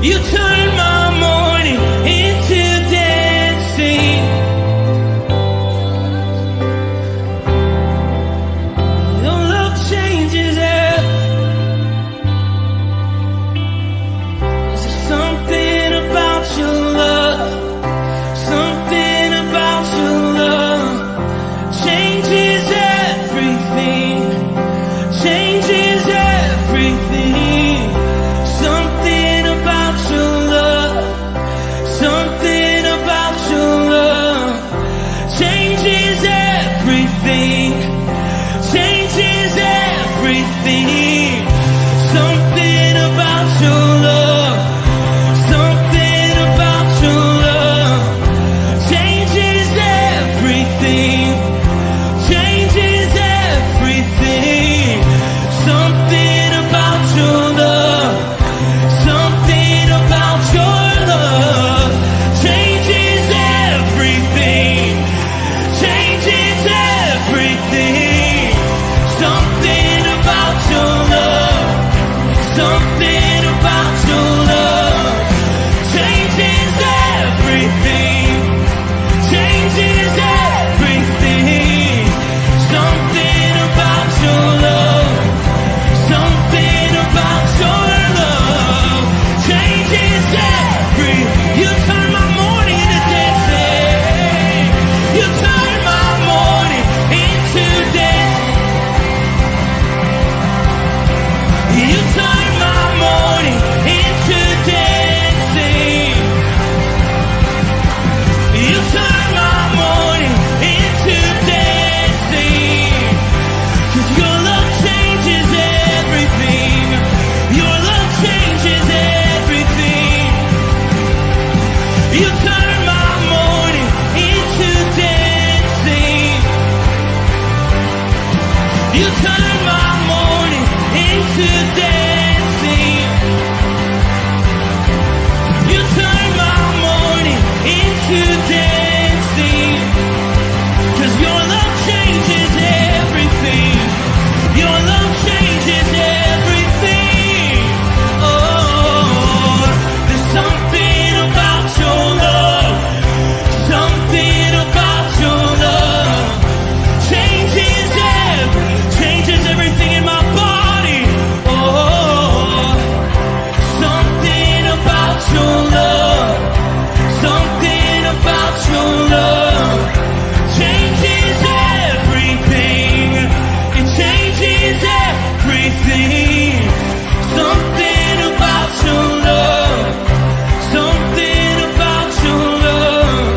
You turn my morning into dancing. Your love changes everything. There's something about your love. Something about your love changes everything. Changes everything. Something about your love. Something about your love changes everything. Changes everything. Something about your love. Something about your love changes everything. Changes everything. Something about your love. Something about your love changes everything. Changes everything. Something about your love. Something about your love changes everything. Changes everything. Something about your love. Something about your love changes everything. You turn my morning into dancing. You turn my morning into dancing. You turn my morning into dancing. You turn my morning into dancing. 'Cause your love changes everything. Your love changes everything. You turn my morning into dancing. You turn my morning into dancing. You turn my morning into dancing. 'Cause your love changes everything. Your love changes everything. Oh, there's something about your love. Something about your love changes everything in my body. Oh, something about your love. Something about your love changes everything. It changes everything. Something about your love. Something about your love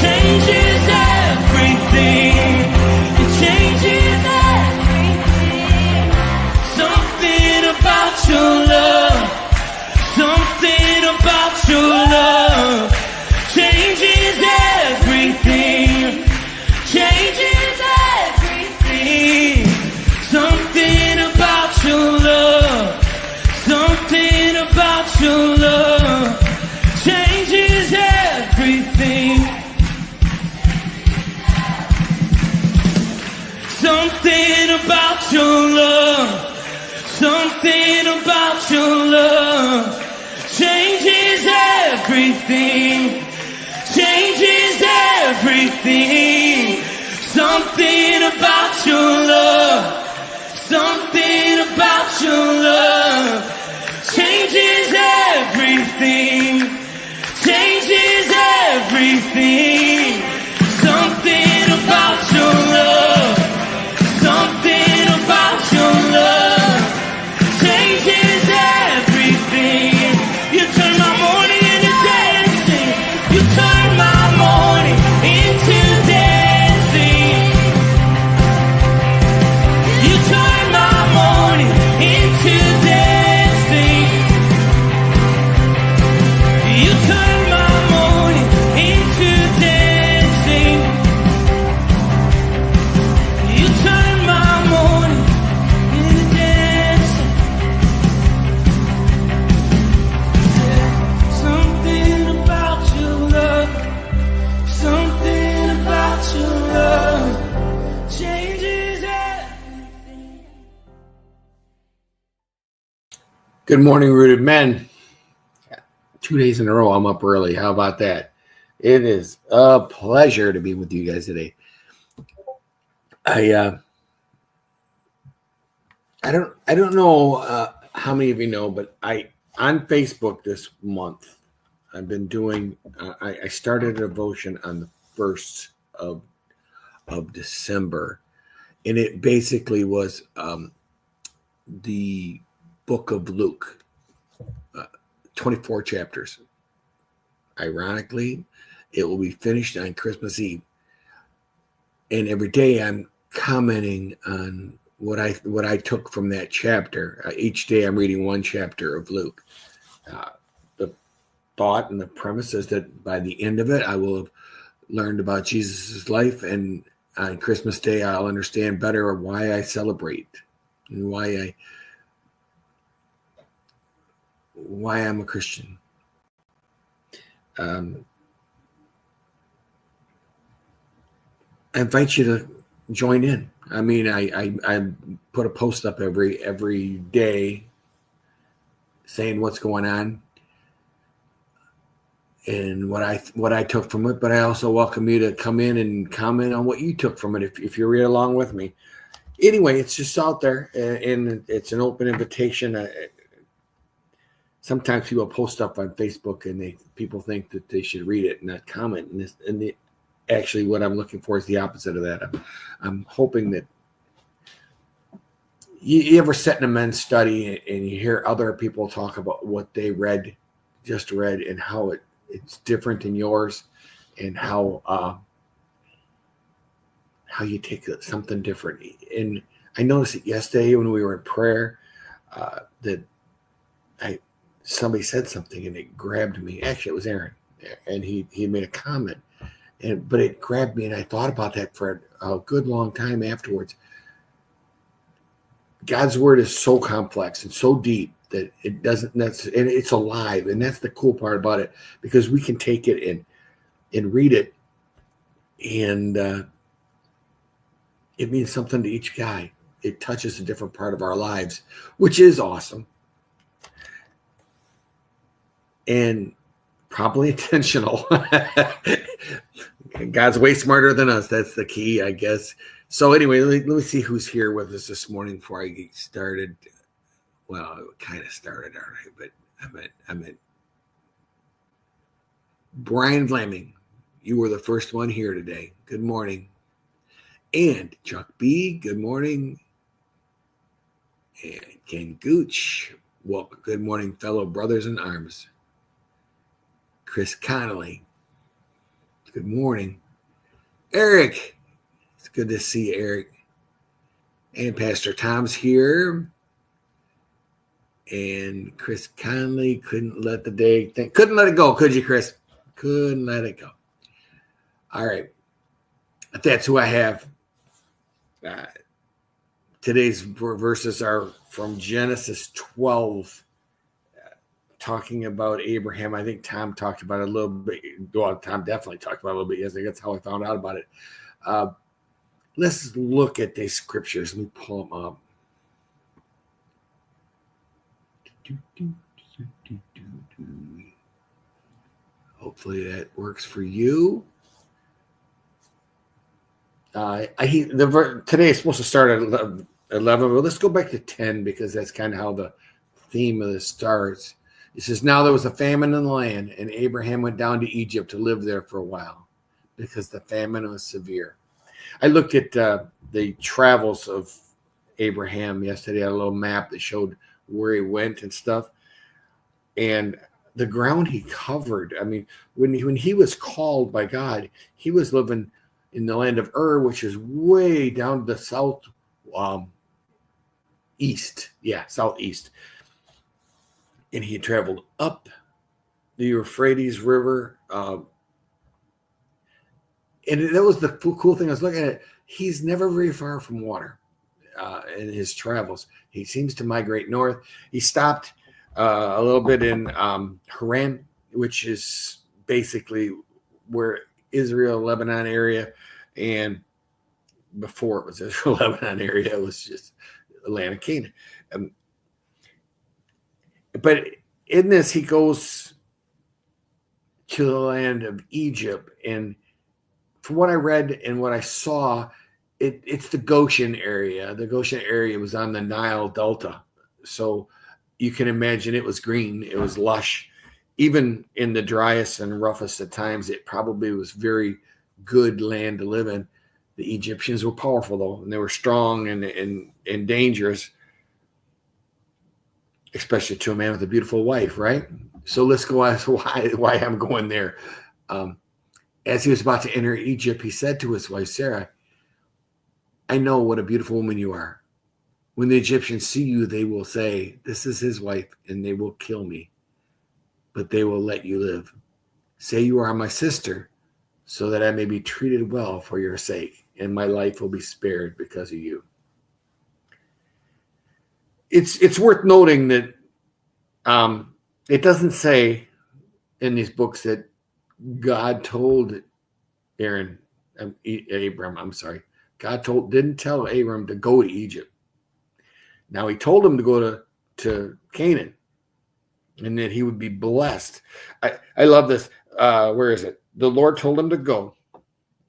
changes everything. It changes everything. Something about your love. Something about your love changes everything. Changes everything. Something about your love. Something about your love changes everything. Something about your love. Something about your love changes everything. Changes everything. Something about your love. Something about your love changes everything. Changes everything. Something about your love. Something about your love changes everything. You turn my morning into dancing. You turn my morning into dancing. You turn my morning into dancing. You turn my morning into dancing. You turn my morning into dancing. Something about your love. Something about your love changes everything. Good morning, Rooted Men. 2 days in a row, I'm up early. How about that? It is a pleasure to be with you guys today. I don't know how many of you know, but on Facebook this month, I've been doing. I started a devotion on the 1st of December, and it basically was the book of Luke, 24 chapters. Ironically, it will be finished on Christmas Eve, and every day I'm commenting on what I took from that chapter. Each day I'm reading one chapter of Luke. The thought and the premise is that by the end of it, I will have learned about Jesus' life, and on Christmas Day, I'll understand better why I celebrate and why I'm a Christian. I invite you to join in. I mean, I put a post up every day saying what's going on and what I took from it, but I also welcome you to come in and comment on what you took from it if you read along with me. Anyway, it's just out there, and it's an open invitation. Sometimes people post up on Facebook, and people think that they should read it and not comment. Actually, what I'm looking for is the opposite of that. I'm hoping that you ever sit in a men's study and you hear other people talk about what they just read, and how it's different than yours, and how you take something different. And I noticed it yesterday when we were in prayer that somebody said something and it grabbed me. Actually, it was Aaron, and he made a comment, but it grabbed me, and I thought about that for a good long time afterwards. God's word is so complex and so deep that and it's alive, and that's the cool part about it, because we can take it and read it, and it means something to each guy. It touches a different part of our lives, which is awesome and probably intentional. God's way smarter than us. That's the key, I guess. So anyway, let me see who's here with us this morning before I get started. Well, I kind of started already, but I meant Brian Fleming. You were the first one here today. Good morning. And Chuck B, good morning. And Ken Gooch, well, good morning, fellow brothers in arms. Chris Connolly, good morning. Eric, it's good to see you, Eric. And Pastor Tom's here. And Chris Connolly couldn't let it go, could you, Chris? Couldn't let it go. All right. That's who I have. Today's verses are from Genesis 12, talking about Abraham. I think Tom talked about it a little bit. Well, Tom definitely talked about it a little bit. Yes, that's how I found out about it. Let's look at these scriptures. Let me pull them up. Hopefully that works for you. Today is supposed to start at 11, but let's go back to 10, because that's kind of how the theme of this starts. It says, now there was a famine in the land, and Abraham went down to Egypt to live there for a while because the famine was severe. I looked at the travels of Abraham yesterday. I had a little map that showed where he went and stuff, and the ground he covered. I mean, when he was called by God, he was living in the land of Ur, which is way down to the south east. Yeah, southeast. And he traveled up the Euphrates River. And that was the cool thing. I was looking at it. He's never very far from water in his travels. He seems to migrate north. He stopped a little bit in Haran, which is basically where Israel, Lebanon area, and before it was Israel, Lebanon area, it was just the land of Canaan. But in this, he goes to the land of Egypt. And from what I read and what I saw, it's the Goshen area. The Goshen area was on the Nile Delta. So you can imagine it was green. It was lush. Even in the driest and roughest of times, it probably was very good land to live in. The Egyptians were powerful, though, and they were strong and dangerous, especially to a man with a beautiful wife, right? So let's go ask why I'm going there. As he was about to enter Egypt, he said to his wife, Sarah, I know what a beautiful woman you are. When the Egyptians see you, they will say, this is his wife, and they will kill me, but they will let you live. Say you are my sister, so that I may be treated well for your sake, and my life will be spared because of you. It's worth noting that it doesn't say in these books that God told Abram, God didn't tell Abram to go to Egypt. Now he told him to go to Canaan and that he would be blessed. I love this. Where is it? The Lord told him to go,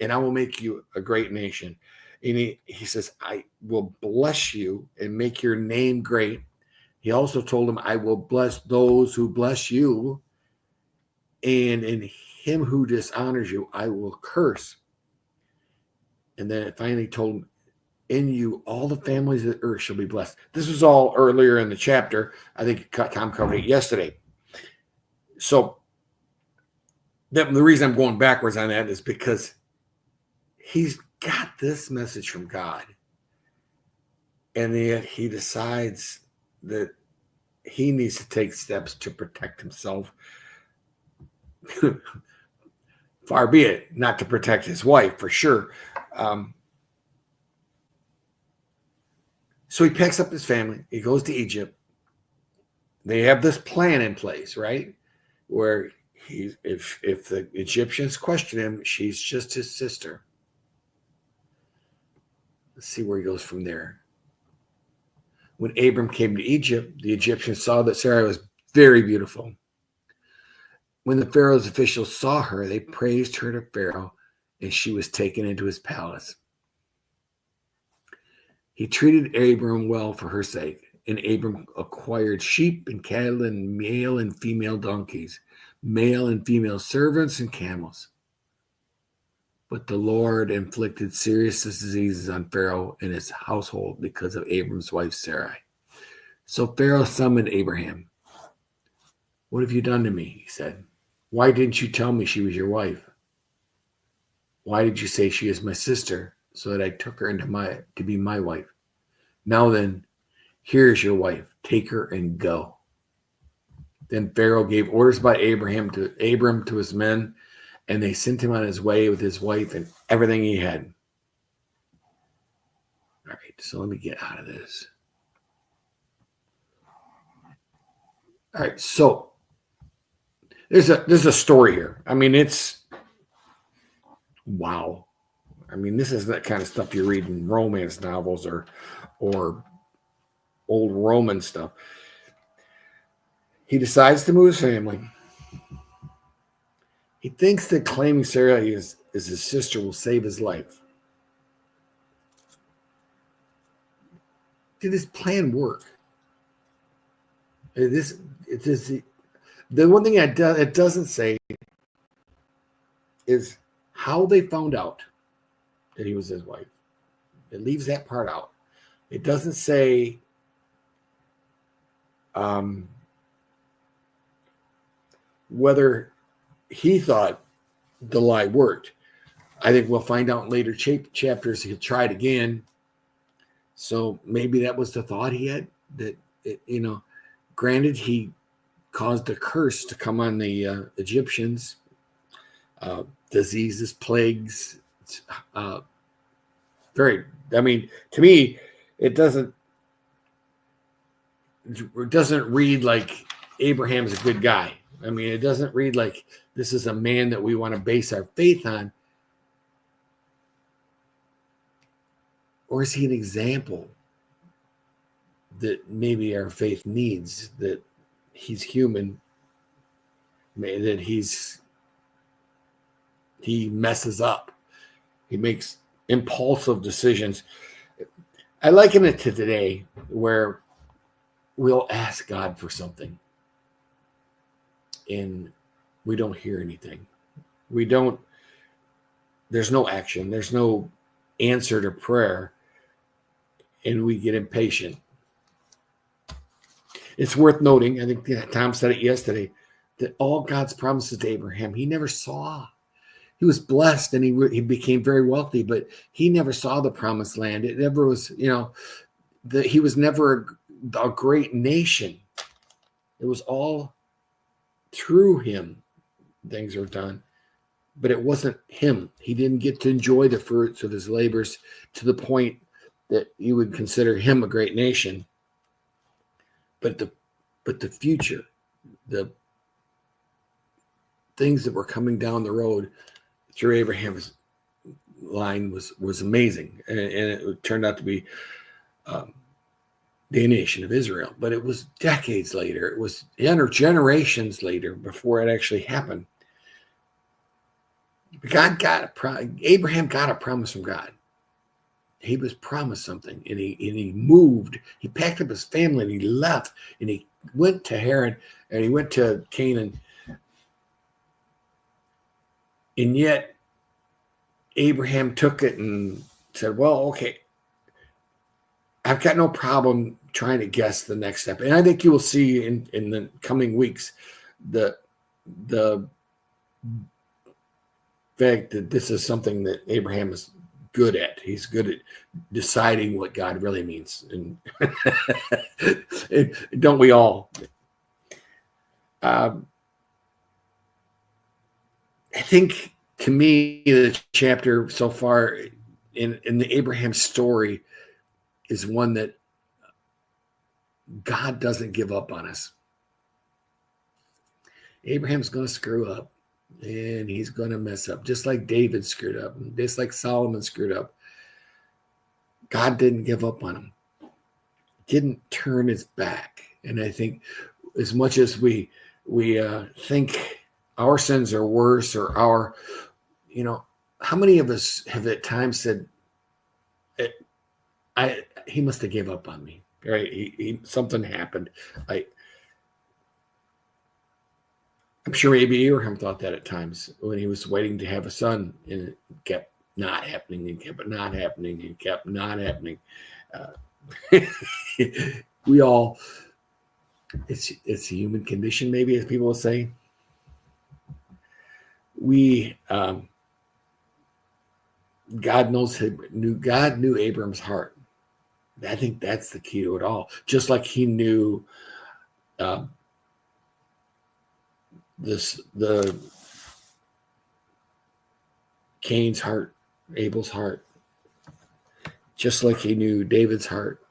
and I will make you a great nation. And he says, I will bless you and make your name great. He also told him, I will bless those who bless you, and in him who dishonors you, I will curse. And then it finally told him, in you, all the families of the earth shall be blessed. This was all earlier in the chapter. I think Tom covered it yesterday. So the reason I'm going backwards on that is because he's got this message from God. And yet he decides that he needs to take steps to protect himself. Far be it, not to protect his wife, for sure. So he packs up his family. He goes to Egypt. They have this plan in place, right? Where if the Egyptians question him, she's just his sister. Let's see where he goes from there. When Abram came to Egypt, the Egyptians saw that Sarai was very beautiful. When the Pharaoh's officials saw her, they praised her to Pharaoh, and she was taken into his palace. He treated Abram well for her sake, and Abram acquired sheep and cattle and male and female donkeys, male and female servants and camels. But the Lord inflicted serious diseases on Pharaoh and his household because of Abram's wife Sarai. So Pharaoh summoned Abraham. What have you done to me? He said. Why didn't you tell me she was your wife? Why did you say she is my sister, so that I took her to be my wife? Now then, here is your wife. Take her and go. Then Pharaoh gave orders by Abram to his men, and they sent him on his way with his wife and everything he had. All right, so let me get out of this. All right, so there's a story here. I mean, it's wow. I mean, this is that kind of stuff you read in romance novels or old Roman stuff. He decides to move his family. He thinks that claiming Sarah is his sister will save his life. Did his plan work? The one thing it doesn't say is how they found out that he was his wife. It leaves that part out. It doesn't say whether he thought the lie worked. I think we'll find out in later chapters. He'll try it again. So maybe that was the thought he had. Granted, he caused a curse to come on the Egyptians. Diseases, plagues. To me, it doesn't read like Abraham's a good guy. I mean, it doesn't read like this is a man that we want to base our faith on. Or is he an example that maybe our faith needs, that he's human, that he's He messes up. He makes impulsive decisions. I liken it to today where we'll ask God for something and we don't hear anything. There's no action. There's no answer to prayer. And we get impatient. It's worth noting, I think Tom said it yesterday, that all God's promises to Abraham, he never saw. He was blessed and he became very wealthy, but he never saw the promised land. It never was, he was never a great nation. It was all through him things were done, but it wasn't him. He didn't get to enjoy the fruits of his labors to the point that you would consider him a great nation. But the future, the things that were coming down the road through Abraham's line was amazing, and it turned out to be the nation of Israel. But it was decades later. It was generations later before it actually happened. Abraham got a promise from God. He was promised something, and he moved. He packed up his family and he left, and he went to Haran and he went to Canaan. And yet Abraham took it and said, well, okay, I've got no problem trying to guess the next step. And I think you will see in the coming weeks the fact that this is something that Abraham is good at. He's good at deciding what God really means. And, and don't we all? I think, to me, the chapter so far in the Abraham story is one that God doesn't give up on us. Abraham's going to screw up, and he's going to mess up, just like David screwed up, just like Solomon screwed up. God didn't give up on him. Didn't turn his back. And I think as much as we think our sins are worse, or how many of us have at times said, he must have gave up on me, right? Something happened. I'm sure maybe Abraham thought that at times when he was waiting to have a son, and it kept not happening and kept not happening and kept not happening. We all, it's a human condition, maybe, as people will say. God knew Abram's heart. I think that's the key to it all. Just like he knew the Cain's heart, Abel's heart, just like he knew David's heart,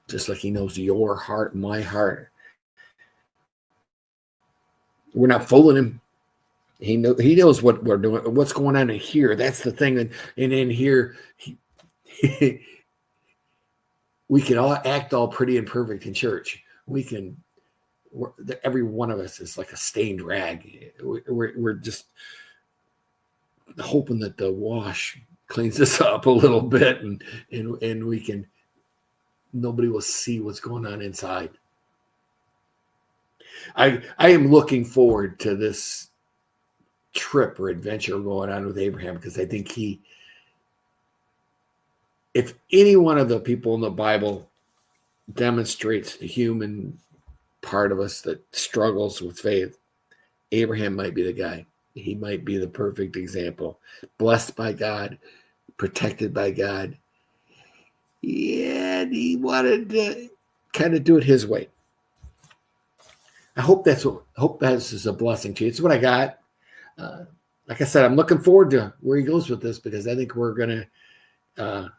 just like he knows your heart, my heart. We're not fooling him. He knows what we're doing, what's going on in here. That's the thing. And in here, we can all act all pretty and perfect in church. Every one of us is like a stained rag. We're just hoping that the wash cleans us up a little bit, and we can. Nobody will see what's going on inside. I am looking forward to this trip or adventure going on with Abraham, because I think if any one of the people in the Bible demonstrates the human part of us that struggles with faith, Abraham might be the guy. He might be the perfect example. Blessed by God, protected by God. Yeah, and he wanted to kind of do it his way. I hope this is a blessing to you. It's what I got. Like I said, I'm looking forward to where he goes with this, because I think we're going to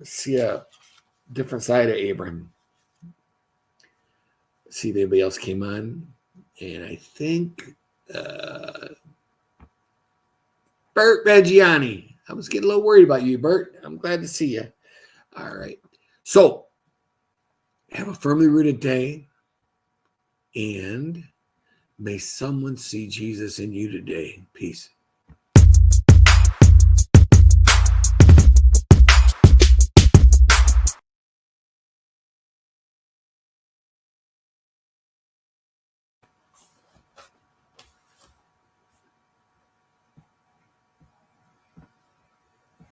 see a different side of Abram. See if anybody else came on. And I think Bert Reggiani. I was getting a little worried about you, Bert. I'm glad to see you. All right. So, have a firmly rooted day, and may someone see Jesus in you today. Peace.